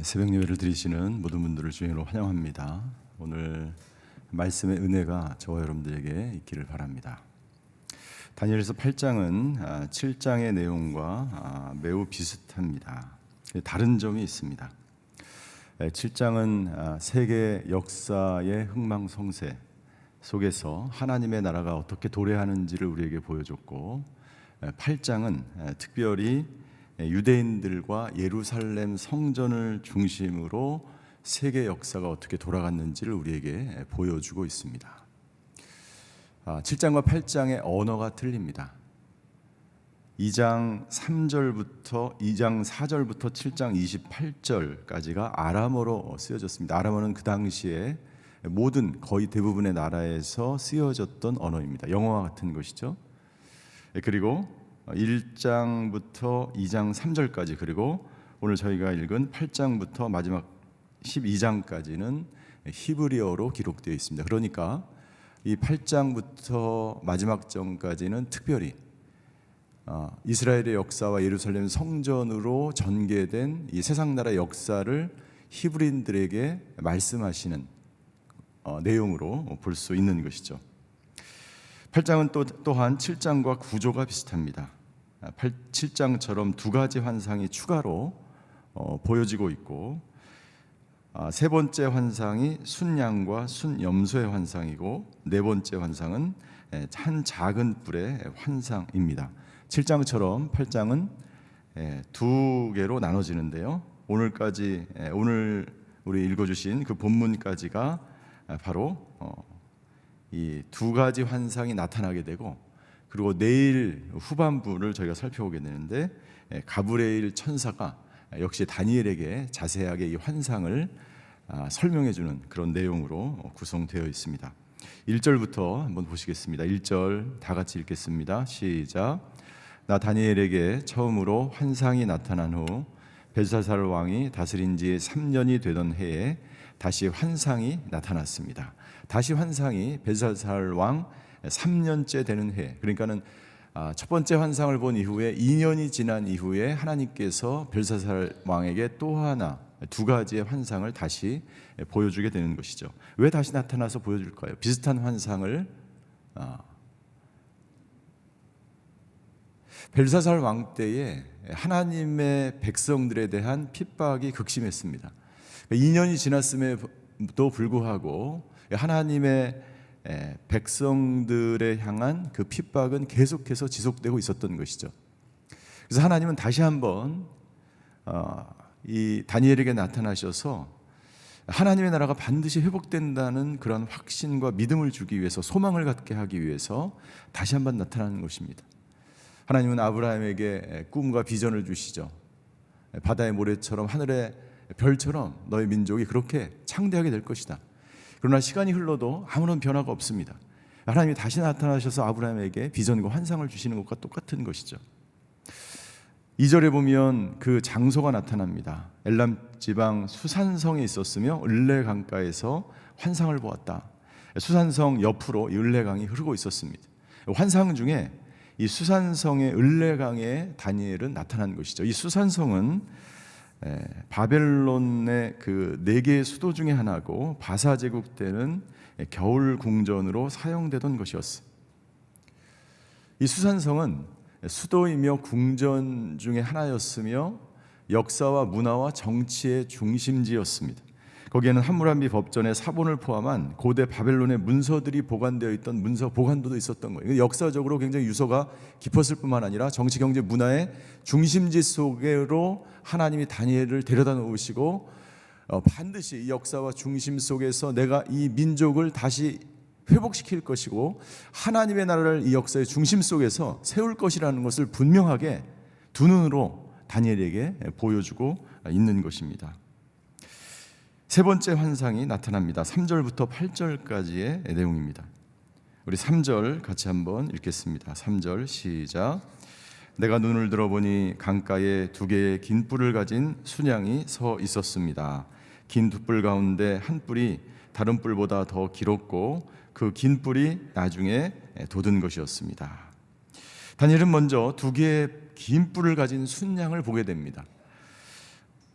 새벽 예배를 드리시는 모든 분들을 주님으로 환영합니다. 오늘 말씀의 은혜가 저와 여러분들에게 있기를 바랍니다. 다니엘서 8장은 7장의 내용과 매우 비슷합니다. 다른 점이 있습니다. 7장은 세계 역사의 흥망성쇠 속에서 하나님의 나라가 어떻게 도래하는지를 우리에게 보여줬고, 8장은 특별히 유대인들과 예루살렘 성전을 중심으로 세계 역사가 어떻게 돌아갔는지를 우리에게 보여주고 있습니다. 7장과 8장의 언어가 틀립니다. 2장 3절부터 2장 4절부터 7장 28절까지가 아람어로 쓰여졌습니다. 아람어는 그 당시에 모든 거의 대부분의 나라에서 쓰여졌던 언어입니다. 영어와 같은 것이죠. 그리고 1장부터 2장 3절까지, 그리고 오늘 저희가 읽은 8장부터 마지막 12장까지는 히브리어로 기록되어 있습니다. 그러니까 이 8장부터 마지막 장까지는 특별히 이스라엘의 역사와 예루살렘 성전으로 전개된 이 세상 나라 역사를 히브리인들에게 말씀하시는 내용으로 볼 수 있는 것이죠. 8장은 또한 7장과 구조가 비슷합니다. 7장처럼 두 가지 환상이 추가로 보여지고 있고, 세 번째 환상이 순양과 순염소의 환상이고, 네 번째 환상은 한 작은 뿔의 환상입니다. 7장처럼 8장은 두 개로 나눠지는데요. 오늘 우리 읽어주신 그 본문까지가 바로 이 두 가지 환상이 나타나게 되고, 그리고 내일 후반부를 저희가 살펴보게 되는데, 가브리엘 천사가 역시 다니엘에게 자세하게 이 환상을 설명해 주는 그런 내용으로 구성되어 있습니다. 1절부터 한번 보시겠습니다. 1절 다 같이 읽겠습니다. 시작. 나 다니엘에게 처음으로 환상이 나타난 후 벨사살 왕이 다스린 지 3년이 되던 해에 다시 환상이 나타났습니다. 다시 환상이 벨사살 왕 3년째 되는 해, 그러니까는 첫 번째 환상을 본 이후에 2년이 지난 이후에 하나님께서 벨사살 왕에게 또 하나 두 가지의 환상을 다시 보여주게 되는 것이죠. 왜 다시 나타나서 보여줄까요? 비슷한 환상을 벨사살 왕 때에 하나님의 백성들에 대한 핍박이 극심했습니다. 2년이 지났음에도 불구하고 하나님의 백성들에 향한 그 핍박은 계속해서 지속되고 있었던 것이죠. 그래서 하나님은 다시 한번 이 다니엘에게 나타나셔서 하나님의 나라가 반드시 회복된다는 그런 확신과 믿음을 주기 위해서, 소망을 갖게 하기 위해서 다시 한번 나타나는 것입니다. 하나님은 아브라함에게 꿈과 비전을 주시죠. 바다의 모래처럼 하늘의 별처럼 너의 민족이 그렇게 창대하게 될 것이다. 그러나 시간이 흘러도 아무런 변화가 없습니다. 하나님이 다시 나타나셔서 아브라함에게 비전과 환상을 주시는 것과 똑같은 것이죠. 2절에 보면 그 장소가 나타납니다. 엘람 지방 수산성에 있었으며 을레 강가에서 환상을 보았다. 수산성 옆으로 이 을레 강이 흐르고 있었습니다. 환상 중에 이 수산성의 을레 강에 다니엘은 나타난 것이죠. 이 수산성은 바벨론의 그 4개의 수도 중에 하나고, 바사 제국 때는 겨울 궁전으로 사용되던 것이었어요. 이 수산성은 수도이며 궁전 중에 하나였으며 역사와 문화와 정치의 중심지였습니다. 거기에는 함무라비 법전의 사본을 포함한 고대 바벨론의 문서들이 보관되어 있던 문서 보관도도 있었던 거예요. 역사적으로 굉장히 유서가 깊었을 뿐만 아니라 정치, 경제, 문화의 중심지 속으로 하나님이 다니엘을 데려다 놓으시고 반드시 이 역사와 중심 속에서 내가 이 민족을 다시 회복시킬 것이고 하나님의 나라를 이 역사의 중심 속에서 세울 것이라는 것을 분명하게 두 눈으로 다니엘에게 보여주고 있는 것입니다. 세 번째 환상이 나타납니다. 3절부터 8절까지의 내용입니다. 우리 3절 같이 한번 읽겠습니다. 3절 시작. 내가 눈을 들어보니 강가에 2개의 긴 뿔을 가진 순양이 서 있었습니다. 긴 두 뿔 가운데 한 뿔이 다른 뿔보다 더 길었고 그 긴 뿔이 나중에 돋은 것이었습니다. 다니엘은 먼저 2개의 긴 뿔을 가진 순양을 보게 됩니다.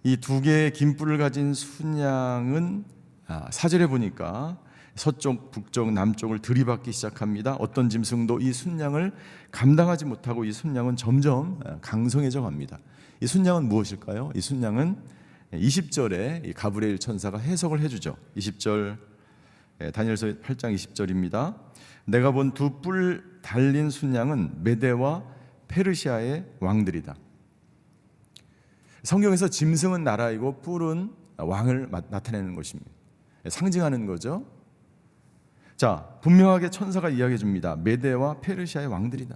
이 두 개의 긴 뿔을 가진 순양은 4절에 보니까 서쪽, 북쪽, 남쪽을 들이받기 시작합니다. 어떤 짐승도 이 순양을 감당하지 못하고 이 순양은 점점 강성해져 갑니다. 이 순양은 무엇일까요? 이 순양은 20절에 가브리엘 천사가 해석을 해주죠. 20절, 다니엘서 8장 20절입니다. 내가 본 두 뿔 달린 순양은 메대와 페르시아의 왕들이다. 성경에서 짐승은 나라이고 뿔은 왕을 나타내는 것입니다. 상징하는 거죠. 자, 분명하게 천사가 이야기해 줍니다. 메대와 페르시아의 왕들이다.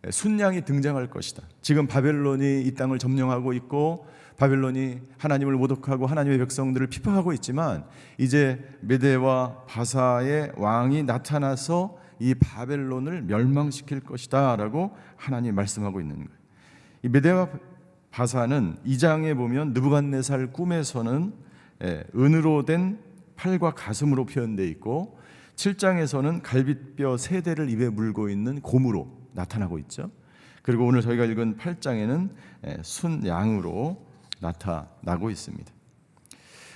순양이 등장할 것이다. 지금 바벨론이 이 땅을 점령하고 있고 바벨론이 하나님을 모독하고 하나님의 백성들을 핍박하고 있지만 이제 메대와 바사의 왕이 나타나서 이 바벨론을 멸망시킬 것이다 라고 하나님이 말씀하고 있는 거예요. 이 메대와 바사는 2장에 보면 느부갓네살 꿈에서는 은으로 된 팔과 가슴으로 표현되어 있고 7장에서는 갈빗뼈 3대를 입에 물고 있는 곰으로 나타나고 있죠. 그리고 오늘 저희가 읽은 8장에는 순양으로 나타나고 있습니다.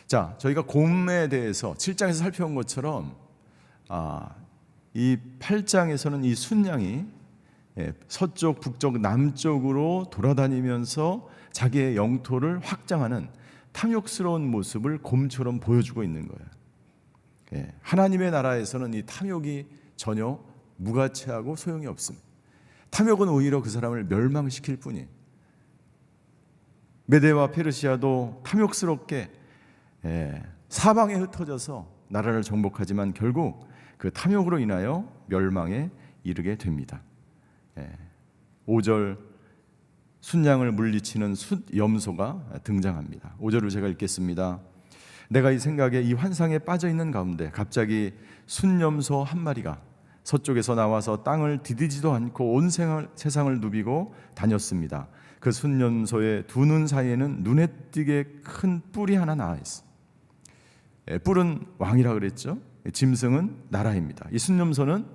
자, 저희가 곰에 대해서 7장에서 살펴본 것처럼 이 8장에서는 이 순양이 서쪽, 북쪽, 남쪽으로 돌아다니면서 자기의 영토를 확장하는 탐욕스러운 모습을 곰처럼 보여주고 있는 거예요. 하나님의 나라에서는 이 탐욕이 전혀 무가치하고 소용이 없습니다. 탐욕은 오히려 그 사람을 멸망시킬 뿐이에요. 메대와 페르시아도 탐욕스럽게 사방에 흩어져서 나라를 정복하지만 결국 그 탐욕으로 인하여 멸망에 이르게 됩니다. 5절 순양을 물리치는 숫염소가 등장합니다. 5절을 제가 읽겠습니다. 내가 이 생각에 이 환상에 빠져 있는 가운데 갑자기 순염소 한 마리가 서쪽에서 나와서 땅을 디디지도 않고 온 세상을 누비고 다녔습니다. 그 순염소의 두 눈 사이에는 눈에 띄게 큰 뿔이 하나 나와 있어. 뿔은 왕이라 그랬죠. 짐승은 나라입니다. 이 순염소는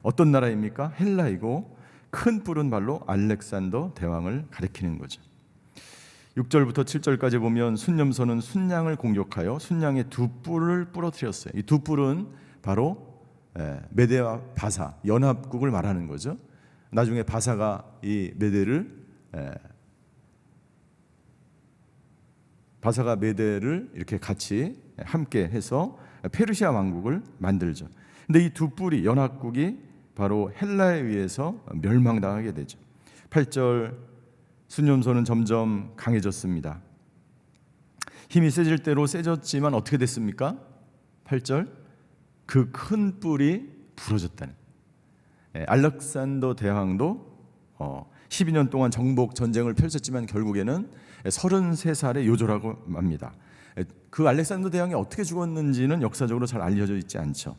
어떤 나라입니까? 헬라이고 큰 뿔은 말로 알렉산더 대왕을 가리키는 거죠. 6절부터 7절까지 보면 순염소는 순양을 공격하여 순양의 두 뿔을 부러뜨렸어요. 이 두 뿔은 바로 메대와 바사 연합국을 말하는 거죠. 나중에 바사가 이 메대를 이렇게 같이 함께 해서 페르시아 왕국을 만들죠. 근데 이 두 뿔이 연합국이 바로 헬라에 의해서 멸망당하게 되죠. 8절 순염소는 점점 강해졌습니다. 힘이 세질 대로 세졌지만 어떻게 됐습니까? 8절 그 큰 뿔이 부러졌다는. 알렉산더 대왕도 12년 동안 정복 전쟁을 펼쳤지만 결국에는 33살에 요절하고 맙니다. 그 알렉산더 대왕이 어떻게 죽었는지는 역사적으로 잘 알려져 있지 않죠.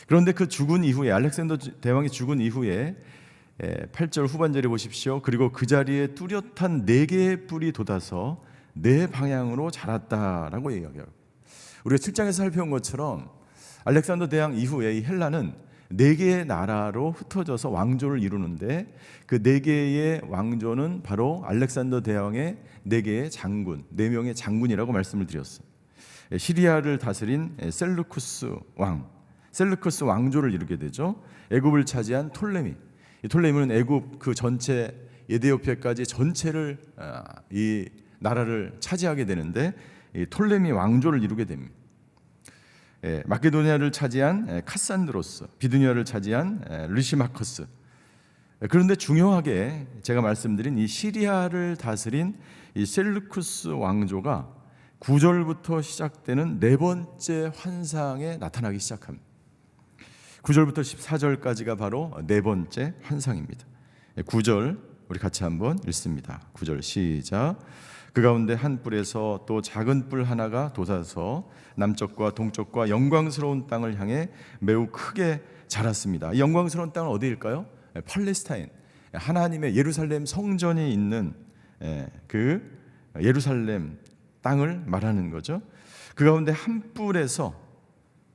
그런데 그 죽은 이후에 알렉산더 대왕이 죽은 이후에 8절 후반절에 보십시오. 그리고 그 자리에 뚜렷한 4개의 뿔이 돋아서 4방향으로 자랐다라고 얘기해요. 우리가 7장에서 살펴본 것처럼 알렉산더 대왕 이후에 이 헬라는 4개의 나라로 흩어져서 왕조를 이루는데 그 4개의 왕조는 바로 알렉산더 대왕의 4개의 장군, 4명의 장군이라고 말씀을 드렸어요. 시리아를 다스린 셀루쿠스 왕조를 이루게 되죠. 애굽을 차지한 톨레미. 이 톨레미는 애굽 그 전체 에디오피아까지 전체를 이 나라를 차지하게 되는데 이 톨레미 왕조를 이루게 됩니다. 마케도니아를 차지한 카산드로스, 비두니아를 차지한 리시마커스. 그런데 중요하게 제가 말씀드린 이 시리아를 다스린 이 셀루쿠스 왕조가 9절부터 시작되는 4번째 환상에 나타나기 시작합니다. 9절부터 14절까지가 바로 4번째 환상입니다. 9절 우리 같이 한번 읽습니다. 9절 시작. 그 가운데 한 뿔에서 또 작은 뿔 하나가 돋아서 남쪽과 동쪽과 영광스러운 땅을 향해 매우 크게 자랐습니다. 이 영광스러운 땅은 어디일까요? 팔레스타인, 하나님의 예루살렘 성전이 있는 그 예루살렘 땅을 말하는 거죠. 그 가운데 한 뿔에서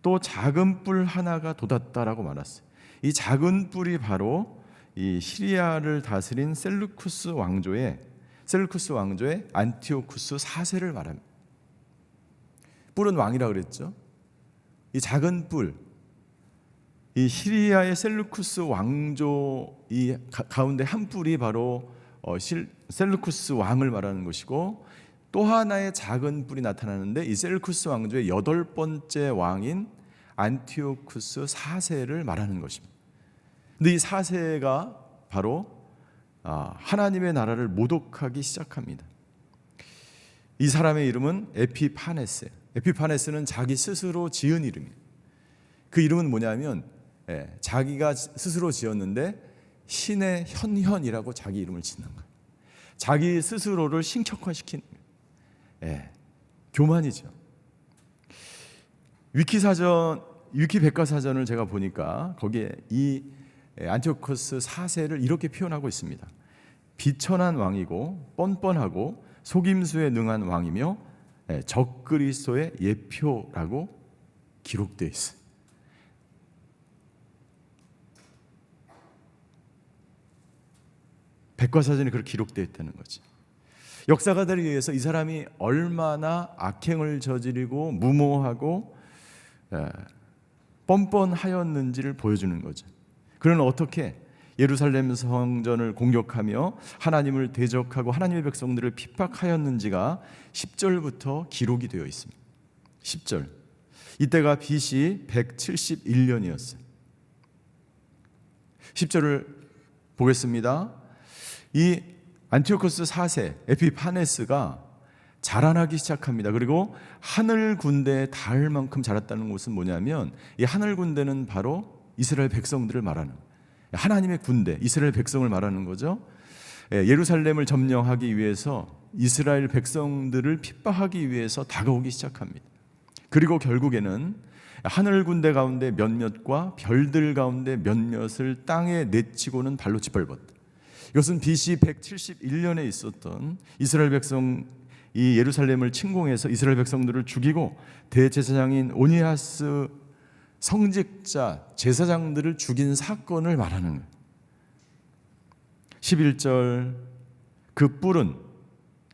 또 작은 뿔 하나가 돋았다라고 말했어요. 이 작은 뿔이 바로 이 시리아를 다스린 셀루쿠스 왕조의 셀루쿠스 왕조의 안티오쿠스 4세를 말합니다. 뿔은 왕이라 그랬죠. 이 작은 뿔, 이 시리아의 셀루쿠스 왕조 이 가운데 한 뿔이 바로 셀루쿠스 왕을 말하는 것이고, 또 하나의 작은 뿔이 나타나는데 이 셀루쿠스 왕조의 8번째 왕인 안티오쿠스 4세를 말하는 것입니다. 근데 이 4세가 바로 하나님의 나라를 모독하기 시작합니다. 이 사람의 이름은 에피파네스예요. 에피파네스는 자기 스스로 지은 이름이에요. 그 이름은 뭐냐면 자기가 스스로 지었는데 신의 현현이라고 자기 이름을 짓는 거예요. 자기 스스로를 신격화시키는 거예요. 교만이죠. 위키백과사전을 제가 보니까 거기에 이 안티오쿠스 4세를 이렇게 표현하고 있습니다. 비천한 왕이고 뻔뻔하고 속임수에 능한 왕이며 적그리스도의 예표라고 기록되어 있어요. 백과사전에 그렇게 기록되어 있다는 거지. 역사가들에 의해서 이 사람이 얼마나 악행을 저지르고 무모하고 뻔뻔하였는지를 보여주는 거죠. 그는 어떻게 예루살렘 성전을 공격하며 하나님을 대적하고 하나님의 백성들을 핍박하였는지가 10절부터 기록이 되어 있습니다. 10절. 이때가 BC 171년이었어요. 10절을 보겠습니다. 이 안티오쿠스 4세 에피파네스가 자라나기 시작합니다. 그리고 하늘 군대에 닿을 만큼 자랐다는 것은 뭐냐면, 이 하늘 군대는 바로 이스라엘 백성들을 말하는, 하나님의 군대, 이스라엘 백성을 말하는 거죠. 예루살렘을 점령하기 위해서 이스라엘 백성들을 핍박하기 위해서 다가오기 시작합니다. 그리고 결국에는 하늘 군대 가운데 몇몇과 별들 가운데 몇몇을 땅에 내치고는 발로 짓밟았다. 이것은 BC 171년에 있었던 이스라엘 백성 이 예루살렘을 침공해서 이스라엘 백성들을 죽이고 대제사장인 오니아스 성직자 제사장들을 죽인 사건을 말하는 거예요. 11절. 그 뿔은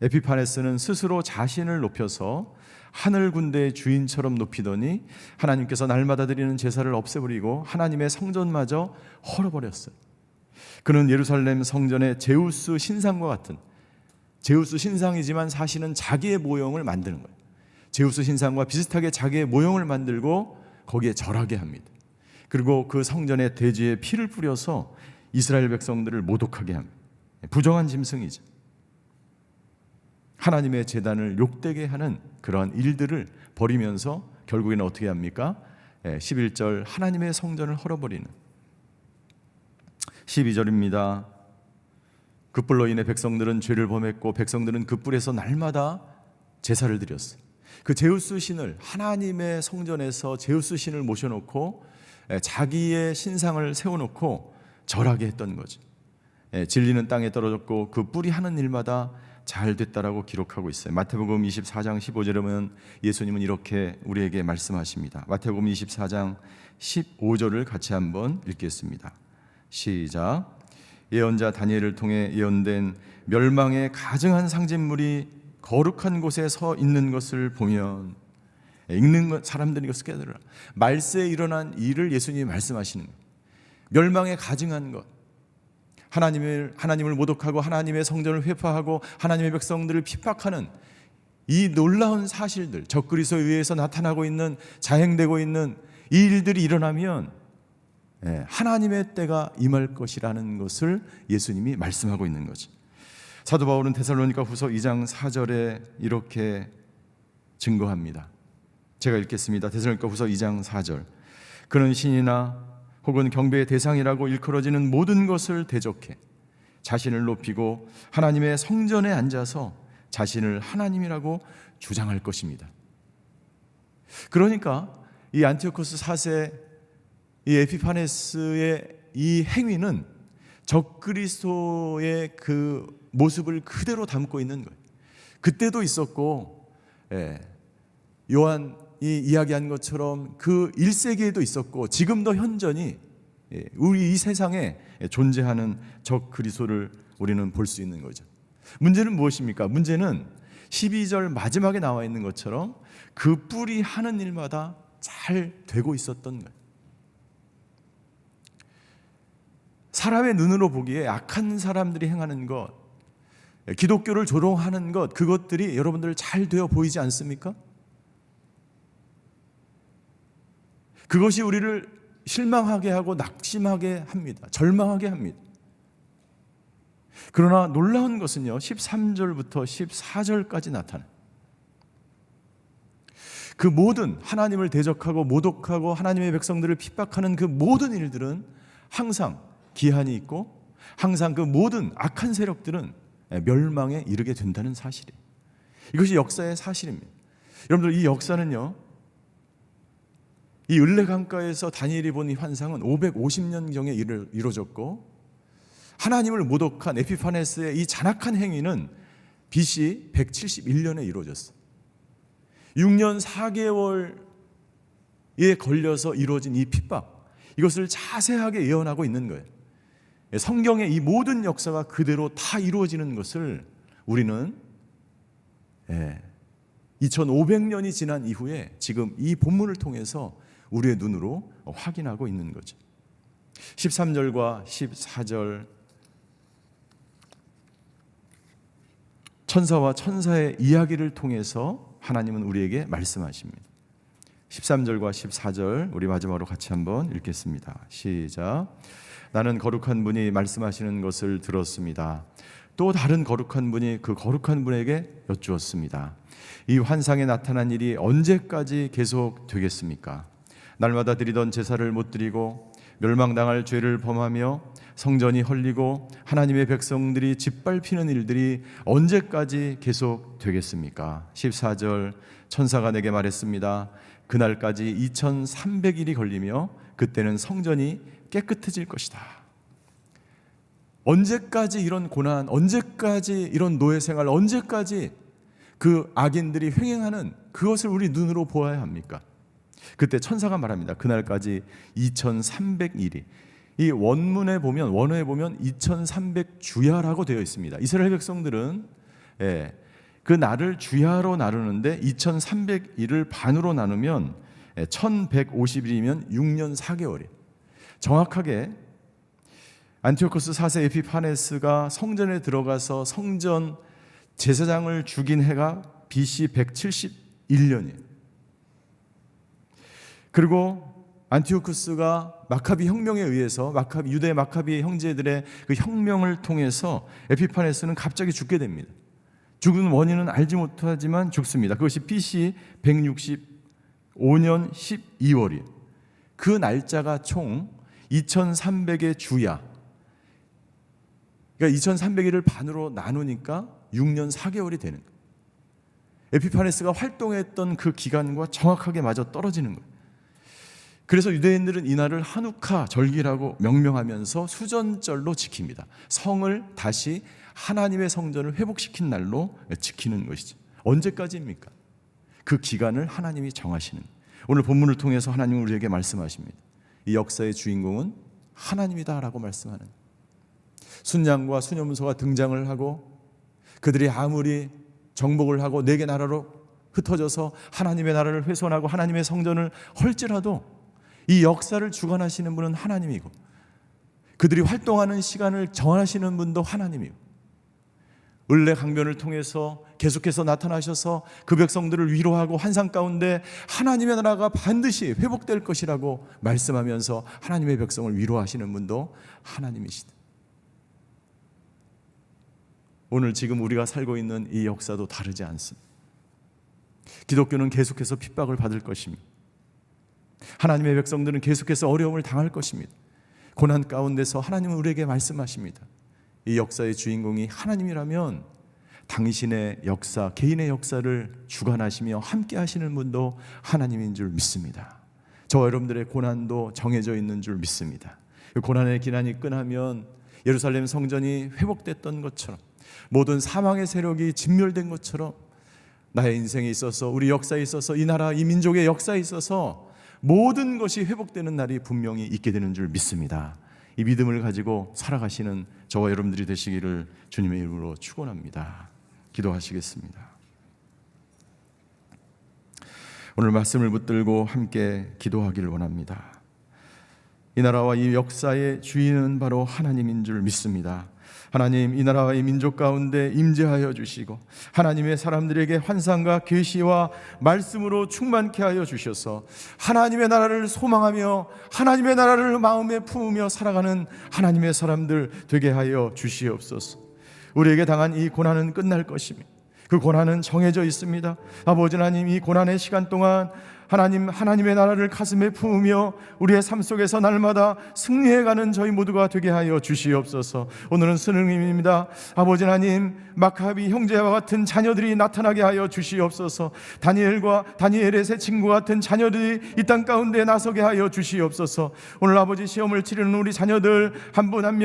에피파네스는 스스로 자신을 높여서 하늘 군대의 주인처럼 높이더니 하나님께서 날마다 드리는 제사를 없애버리고 하나님의 성전마저 헐어버렸어요. 그는 예루살렘 성전의 제우스 신상과 같은, 제우스 신상이지만 사실은 자기의 모형을 만드는 거예요. 제우스 신상과 비슷하게 자기의 모형을 만들고 거기에 절하게 합니다. 그리고 그 성전에 돼지의 피를 뿌려서 이스라엘 백성들을 모독하게 합니다. 부정한 짐승이죠. 하나님의 제단을 욕되게 하는 그러한 일들을 벌이면서 결국에는 어떻게 합니까? 11절. 하나님의 성전을 헐어버리는. 12절입니다. 그 뿔로 인해 백성들은 죄를 범했고 백성들은 그 뿔에서 날마다 제사를 드렸어요. 그 제우스 신을, 하나님의 성전에서 제우스 신을 모셔놓고 자기의 신상을 세워놓고 절하게 했던 거죠. 진리는 땅에 떨어졌고 그 뿔이 하는 일마다 잘 됐다라고 기록하고 있어요. 마태복음 24장 15절에 보면 예수님은 이렇게 우리에게 말씀하십니다. 마태복음 24장 15절을 같이 한번 읽겠습니다. 시작. 예언자 다니엘을 통해 예언된 멸망의 가증한 상징물이 거룩한 곳에 서 있는 것을 보면, 읽는 사람들이 이것을 깨달으라. 말세에 일어난 일을 예수님이 말씀하시는 거예요. 멸망의 가증한 것, 하나님을 모독하고 하나님의 성전을 회파하고 하나님의 백성들을 핍박하는 이 놀라운 사실들, 적그리스도에 의해서 나타나고 있는, 자행되고 있는 이 일들이 일어나면 하나님의 때가 임할 것이라는 것을 예수님이 말씀하고 있는 거죠. 사도 바울은 데살로니가 후서 2장 4절에 이렇게 증거합니다. 제가 읽겠습니다. 데살로니가 후서 2장 4절. 그는 신이나 혹은 경배의 대상이라고 일컬어지는 모든 것을 대적해 자신을 높이고 하나님의 성전에 앉아서 자신을 하나님이라고 주장할 것입니다. 그러니까 이 안티오쿠스 4세 이 에피파네스의 이 행위는 적그리스도의 그 모습을 그대로 담고 있는 거예요. 그때도 있었고, 요한이 이야기한 것처럼 그 1세기에도 있었고, 지금도 현존이 우리 이 세상에 존재하는 적그리스도를 우리는 볼 수 있는 거죠. 문제는 무엇입니까? 문제는 12절 마지막에 나와 있는 것처럼 그 뿔이 하는 일마다 잘 되고 있었던 거예요. 사람의 눈으로 보기에 악한 사람들이 행하는 것, 기독교를 조롱하는 것, 그것들이 여러분들 잘 되어 보이지 않습니까? 그것이 우리를 실망하게 하고 낙심하게 합니다. 절망하게 합니다. 그러나 놀라운 것은요, 13절부터 14절까지 나타나요. 그 모든 하나님을 대적하고 모독하고 하나님의 백성들을 핍박하는 그 모든 일들은 항상 기한이 있고 항상 그 모든 악한 세력들은 멸망에 이르게 된다는 사실이에요. 이것이 역사의 사실입니다. 여러분들, 이 역사는요, 이 을레 강가에서 다니엘이 본 이 환상은 550년경에 이루어졌고, 하나님을 모독한 에피파네스의 이 잔악한 행위는 BC 171년에 이루어졌어요. 6년 4개월에 걸려서 이루어진 이 핍박, 이것을 자세하게 예언하고 있는 거예요. 성경의 이 모든 역사가 그대로 다 이루어지는 것을 우리는 2500년이 지난 이후에 지금 이 본문을 통해서 우리의 눈으로 확인하고 있는 거죠. 13절과 14절, 천사와 천사의 이야기를 통해서 하나님은 우리에게 말씀하십니다. 13절과 14절 우리 마지막으로 같이 한번 읽겠습니다. 시작. 나는 거룩한 분이 말씀하시는 것을 들었습니다. 또 다른 거룩한 분이 그 거룩한 분에게 여쭈었습니다. 이 환상에 나타난 일이 언제까지 계속 되겠습니까? 날마다 드리던 제사를 못 드리고 멸망당할 죄를 범하며 성전이 헐리고 하나님의 백성들이 짓밟히는 일들이 언제까지 계속 되겠습니까? 14절, 천사가 내게 말했습니다. 그날까지 2300일이 걸리며 그때는 성전이 깨끗해질 것이다. 언제까지 이런 고난, 언제까지 이런 노예 생활, 언제까지 그 악인들이 횡행하는 그것을 우리 눈으로 보아야 합니까? 그때 천사가 말합니다. 그날까지 2300일이, 이 원어에 보면 2300주야라고 되어 있습니다. 이스라엘 백성들은 그 날을 주야로 나누는데 2300일을 반으로 나누면 1150일이면 6년 4개월이에요. 정확하게 안티오코스 4세 에피파네스가 성전에 들어가서 성전 제사장을 죽인 해가 BC 171년이에요. 그리고 안티오쿠스가 마카비 혁명에 의해서 유대 마카비 형제들의 그 혁명을 통해서 에피파네스는 갑자기 죽게 됩니다. 죽은 원인은 알지 못하지만 죽습니다. 그것이 BC 165년 12월이에요. 그 날짜가 총 2300의 주야, 그러니까 2300일을 반으로 나누니까 6년 4개월이 되는 거예요. 에피파네스가 활동했던 그 기간과 정확하게 맞아 떨어지는 거예요. 그래서 유대인들은 이날을 하누카 절기라고 명명하면서 수전절로 지킵니다. 성을 다시 하나님의 성전을 회복시킨 날로 지키는 것이죠. 언제까지입니까? 그 기간을 하나님이 정하시는 거예요. 오늘 본문을 통해서 하나님은 우리에게 말씀하십니다. 이 역사의 주인공은 하나님이다라고 말씀하는 거예요. 순양과 수녀문서가 등장을 하고 그들이 아무리 정복을 하고 네 개 나라로 흩어져서 하나님의 나라를 훼손하고 하나님의 성전을 헐지라도 이 역사를 주관하시는 분은 하나님이고 그들이 활동하는 시간을 정하시는 분도 하나님이고 을레 강변을 통해서 계속해서 나타나셔서 그 백성들을 위로하고 환상 가운데 하나님의 나라가 반드시 회복될 것이라고 말씀하면서 하나님의 백성을 위로하시는 분도 하나님이시다. 오늘 지금 우리가 살고 있는 이 역사도 다르지 않습니다. 기독교는 계속해서 핍박을 받을 것입니다. 하나님의 백성들은 계속해서 어려움을 당할 것입니다. 고난 가운데서 하나님은 우리에게 말씀하십니다. 이 역사의 주인공이 하나님이라면 당신의 역사, 개인의 역사를 주관하시며 함께 하시는 분도 하나님인 줄 믿습니다. 저와 여러분들의 고난도 정해져 있는 줄 믿습니다. 그 고난의 기난이 끝나면 예루살렘 성전이 회복됐던 것처럼 모든 사망의 세력이 진멸된 것처럼 나의 인생에 있어서 우리 역사에 있어서 이 나라 이 민족의 역사에 있어서 모든 것이 회복되는 날이 분명히 있게 되는 줄 믿습니다. 이 믿음을 가지고 살아가시는 저와 여러분들이 되시기를 주님의 이름으로 축원합니다. 기도하시겠습니다. 오늘 말씀을 붙들고 함께 기도하기를 원합니다. 이 나라와 이 역사의 주인은 바로 하나님인 줄 믿습니다. 하나님, 이 나라와 이 민족 가운데 임재하여 주시고 하나님의 사람들에게 환상과 계시와 말씀으로 충만케 하여 주셔서 하나님의 나라를 소망하며 하나님의 나라를 마음에 품으며 살아가는 하나님의 사람들 되게 하여 주시옵소서. 우리에게 당한 이 고난은 끝날 것입니다. 그 고난은 정해져 있습니다. 아버지 하나님, 이 고난의 시간 동안 하나님의 나라를 가슴에 품으며 우리의 삶 속에서 날마다 승리해가는 저희 모두가 되게 하여 주시옵소서. 오늘은 수능입니다. 아버지 하나님, 마카비 형제와 같은 자녀들이 나타나게 하여 주시옵소서. 다니엘의 세 친구 같은 자녀들이 이 땅 가운데 나서게 하여 주시옵소서. 오늘 아버지 시험을 치르는 우리 자녀들 한 분 한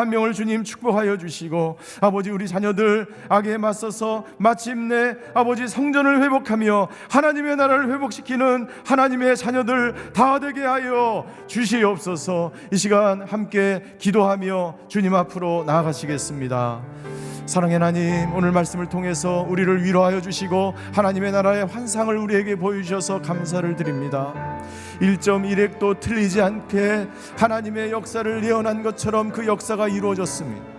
명을 주님 축복하여 주시고, 아버지 우리 자녀들 악에 맞서서 마침내 아버지 성전을 회복하며 하나님의 나라를 회복시키는 하나님의 자녀들 다 되게 하여 주시옵소서. 이 시간 함께 기도하며 주님 앞으로 나아가시겠습니다. 사랑의 하나님, 오늘 말씀을 통해서 우리를 위로하여 주시고 하나님의 나라의 환상을 우리에게 보여주셔서 감사를 드립니다. 1.1핵도 틀리지 않게 하나님의 역사를 예언한 것처럼 그 역사가 이루어졌습니다.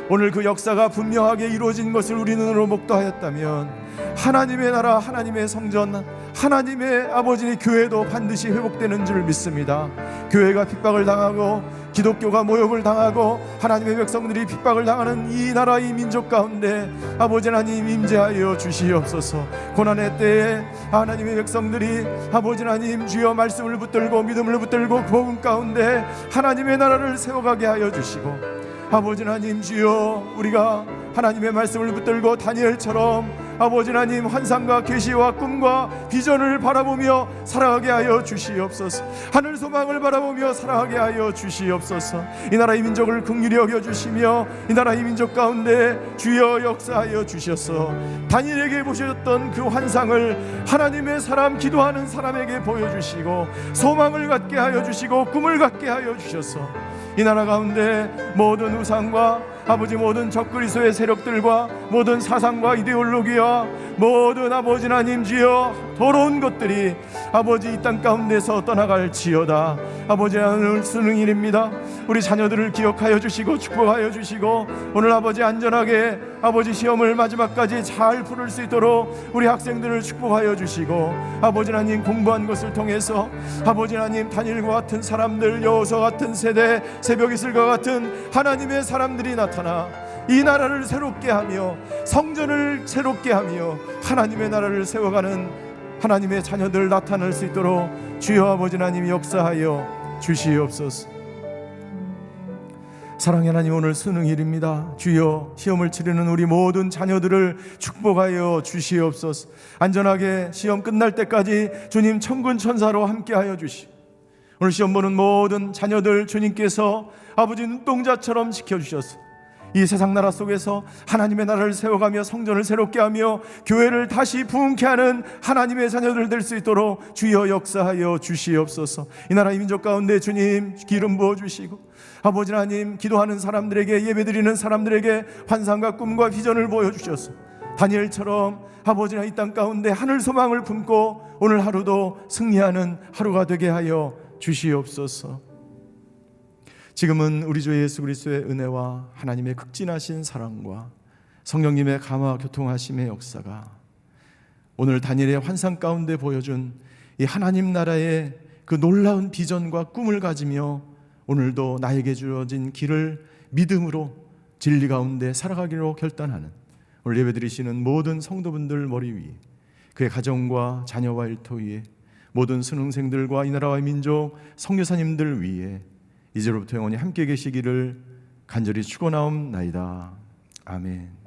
오늘 그 역사가 분명하게 이루어진 것을 우리 눈으로 목도하였다면 하나님의 나라, 하나님의 성전, 하나님의 아버지 교회도 반드시 회복되는 줄 믿습니다. 교회가 핍박을 당하고 기독교가 모욕을 당하고 하나님의 백성들이 핍박을 당하는 이 나라, 이 민족 가운데 아버지 하나님 임재하여 주시옵소서. 고난의 때에 하나님의 백성들이 아버지 하나님 주여 말씀을 붙들고 믿음을 붙들고 복음 가운데 하나님의 나라를 세워가게 하여 주시고, 아버지 하나님 주여 우리가 하나님의 말씀을 붙들고 다니엘처럼 아버지 하나님 환상과 계시와 꿈과 비전을 바라보며 살아가게 하여 주시옵소서. 하늘 소망을 바라보며 살아가게 하여 주시옵소서. 이 나라의 민족을 긍휼히 여겨주시며 이 나라의 민족 가운데 주여 역사하여 주셔서 다니엘에게 보셨던 그 환상을 하나님의 사람, 기도하는 사람에게 보여주시고 소망을 갖게 하여 주시고 꿈을 갖게 하여 주셔서 이 나라 가운데 모든 우상과 아버지 모든 적그리스도의 세력들과 모든 사상과 이데올로기와 모든 아버지 하나님 주여 더러운 것들이 아버지 이 땅 가운데서 떠나갈지어다. 아버지 오늘 수능일입니다. 우리 자녀들을 기억하여 주시고 축복하여 주시고 오늘 아버지 안전하게 아버지 시험을 마지막까지 잘 풀을 수 있도록 우리 학생들을 축복하여 주시고 아버지 하나님 공부한 것을 통해서 아버지 하나님 다니엘과 같은 사람들, 여호수아 같은 세대, 새벽 이슬과 같은 하나님의 사람들이 나타나 이 나라를 새롭게 하며 성전을 새롭게 하며 하나님의 나라를 세워가는 하나님의 자녀들 나타날 수 있도록 주여 아버지 하나님 역사하여 주시옵소서. 사랑의 하나님, 오늘 수능일입니다. 주여 시험을 치르는 우리 모든 자녀들을 축복하여 주시옵소서. 안전하게 시험 끝날 때까지 주님 천군 천사로 함께하여 주시고 오늘 시험 보는 모든 자녀들 주님께서 아버지 눈동자처럼 지켜주셔서 이 세상 나라 속에서 하나님의 나라를 세워가며 성전을 새롭게 하며 교회를 다시 부흥케 하는 하나님의 자녀들 될 수 있도록 주여 역사하여 주시옵소서. 이 나라의 민족 가운데 주님 기름 부어주시고 아버지 하나님 기도하는 사람들에게, 예배드리는 사람들에게 환상과 꿈과 비전을 보여주셔서 다니엘처럼 아버지 하나님 이 땅 가운데 하늘 소망을 품고 오늘 하루도 승리하는 하루가 되게 하여 주시옵소서. 지금은 우리 주 예수 그리스도의 은혜와 하나님의 극진하신 사랑과 성령님의 감화 교통하심의 역사가 오늘 다니엘의 환상 가운데 보여준 이 하나님 나라의 그 놀라운 비전과 꿈을 가지며 오늘도 나에게 주어진 길을 믿음으로 진리 가운데 살아가기로 결단하는 오늘 예배드리시는 모든 성도분들 머리 위에, 그의 가정과 자녀와 일터 위에, 모든 수능생들과 이 나라와 민족 선교사님들 위에 이제로부터 영원히 함께 계시기를 간절히 축원하옵나이다. 아멘.